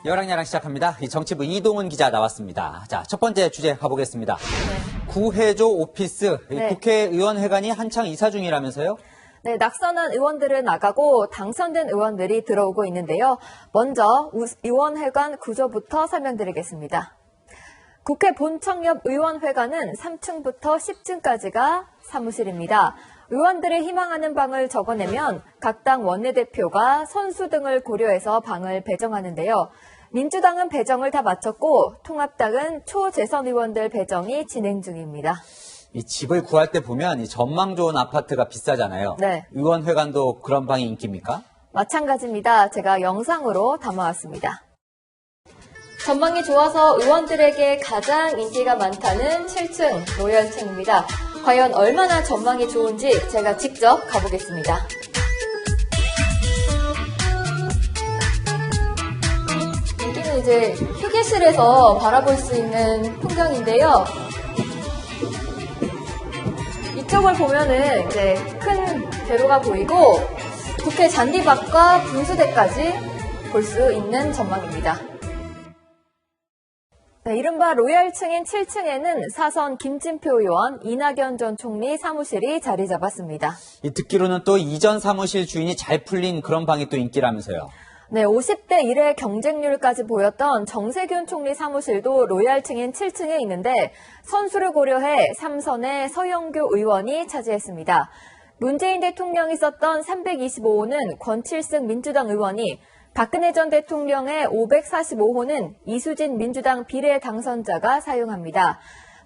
여랑야랑 시작합니다. 이 정치부 이동훈 기자 나왔습니다. 자, 첫 번째 주제 가보겠습니다. 네. 구해조 오피스, 네. 국회의원회관이 한창 이사 중이라면서요? 네, 낙선한 의원들은 나가고 당선된 의원들이 들어오고 있는데요. 먼저 의원회관 구조부터 설명드리겠습니다. 국회 본청 옆 의원회관은 3층부터 10층까지가 사무실입니다. 의원들이 희망하는 방을 적어내면 각 당 원내대표가 선수 등을 고려해서 방을 배정하는데요. 민주당은 배정을 다 마쳤고 통합당은 초재선 의원들 배정이 진행 중입니다. 이 집을 구할 때 보면 이 전망 좋은 아파트가 비싸잖아요. 네. 의원회관도 그런 방이 인기입니까? 마찬가지입니다. 제가 영상으로 담아왔습니다. 전망이 좋아서 의원들에게 가장 인기가 많다는 7층 로열층입니다. 과연 얼마나 전망이 좋은지 제가 직접 가보겠습니다. 여기는 이제 휴게실에서 바라볼 수 있는 풍경인데요. 이쪽을 보면은 이제 큰 대로가 보이고 국회 잔디밭과 분수대까지 볼 수 있는 전망입니다. 네, 이른바 로열층인 7층에는 사선 김진표 의원, 이낙연 전 총리 사무실이 자리 잡았습니다. 듣기로는 또 이전 사무실 주인이 잘 풀린 그런 방이 또 인기라면서요. 네, 50대 1의 경쟁률까지 보였던 정세균 총리 사무실도 로열층인 7층에 있는데 선수를 고려해 삼선의 서영교 의원이 차지했습니다. 문재인 대통령이 썼던 325호는 권칠승 민주당 의원이, 박근혜 전 대통령의 545호는 이수진 민주당 비례 당선자가 사용합니다.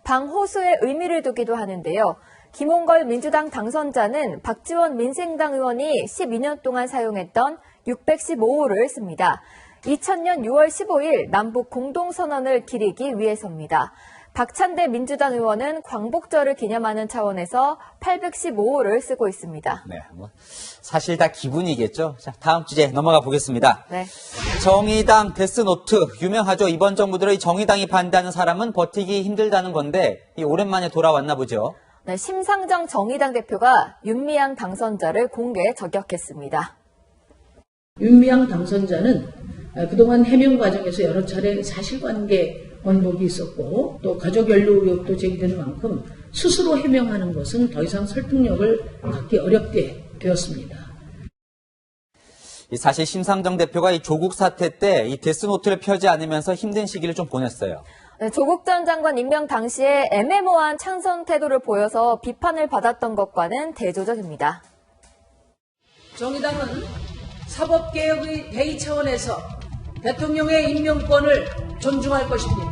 방 호수에 의미를 두기도 하는데요. 김홍걸 민주당 당선자는 박지원 민생당 의원이 12년 동안 사용했던 615호를 씁니다. 2000년 6월 15일 남북 공동선언을 기리기 위해서입니다. 박찬대 민주당 의원은 광복절을 기념하는 차원에서 815호를 쓰고 있습니다. 네, 사실 다 기분이겠죠. 자, 다음 주제 넘어가 보겠습니다. 네. 정의당 데스노트 유명하죠. 이번 정부 들어 이 정의당이 반대하는 사람은 버티기 힘들다는 건데 오랜만에 돌아왔나 보죠. 네, 심상정 정의당 대표가 윤미향 당선자를 공개 저격했습니다. 윤미향 당선자는 그동안 해명 과정에서 여러 차례 사실관계 번복이 있었고 또 가족 연루 의혹도 제기되는 만큼 스스로 해명하는 것은 더 이상 설득력을 갖기 어렵게 되었습니다. 사실 심상정 대표가 이 조국 사태 때 이 데스노트를 펴지 않으면서 힘든 시기를 좀 보냈어요. 네, 조국 전 장관 임명 당시에 애매모호한 창선 태도를 보여서 비판을 받았던 것과는 대조적입니다. 정의당은 사법개혁의 대의 차원에서 대통령의 임명권을 존중할 것입니다.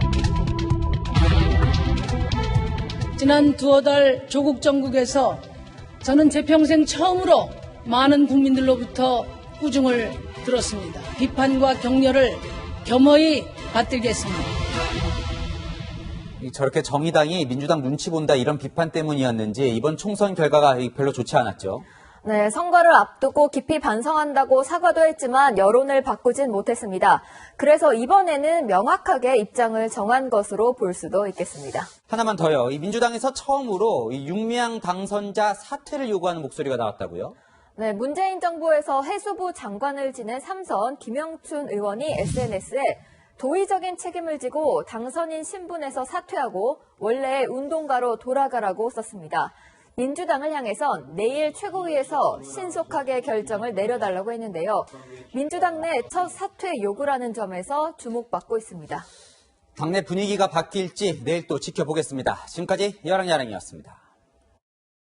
지난 두어 달 조국 정국에서 저는 제 평생 처음으로 많은 국민들로부터 꾸중을 들었습니다. 비판과 격려를 겸허히 받들겠습니다. 저렇게 정의당이 민주당 눈치 본다 이런 비판 때문이었는지 이번 총선 결과가 별로 좋지 않았죠. 네, 선거를 앞두고 깊이 반성한다고 사과도 했지만 여론을 바꾸진 못했습니다. 그래서 이번에는 명확하게 입장을 정한 것으로 볼 수도 있겠습니다. 하나만 더요. 이 민주당에서 처음으로 이 윤미향 당선자 사퇴를 요구하는 목소리가 나왔다고요? 네, 문재인 정부에서 해수부 장관을 지낸 삼선 김영춘 의원이 SNS에 도의적인 책임을 지고 당선인 신분에서 사퇴하고 원래의 운동가로 돌아가라고 썼습니다. 민주당을 향해선 내일 최고위에서 신속하게 결정을 내려달라고 했는데요. 민주당 내 첫 사퇴 요구라는 점에서 주목받고 있습니다. 당내 분위기가 바뀔지 내일 또 지켜보겠습니다. 지금까지 여랑야랑이었습니다.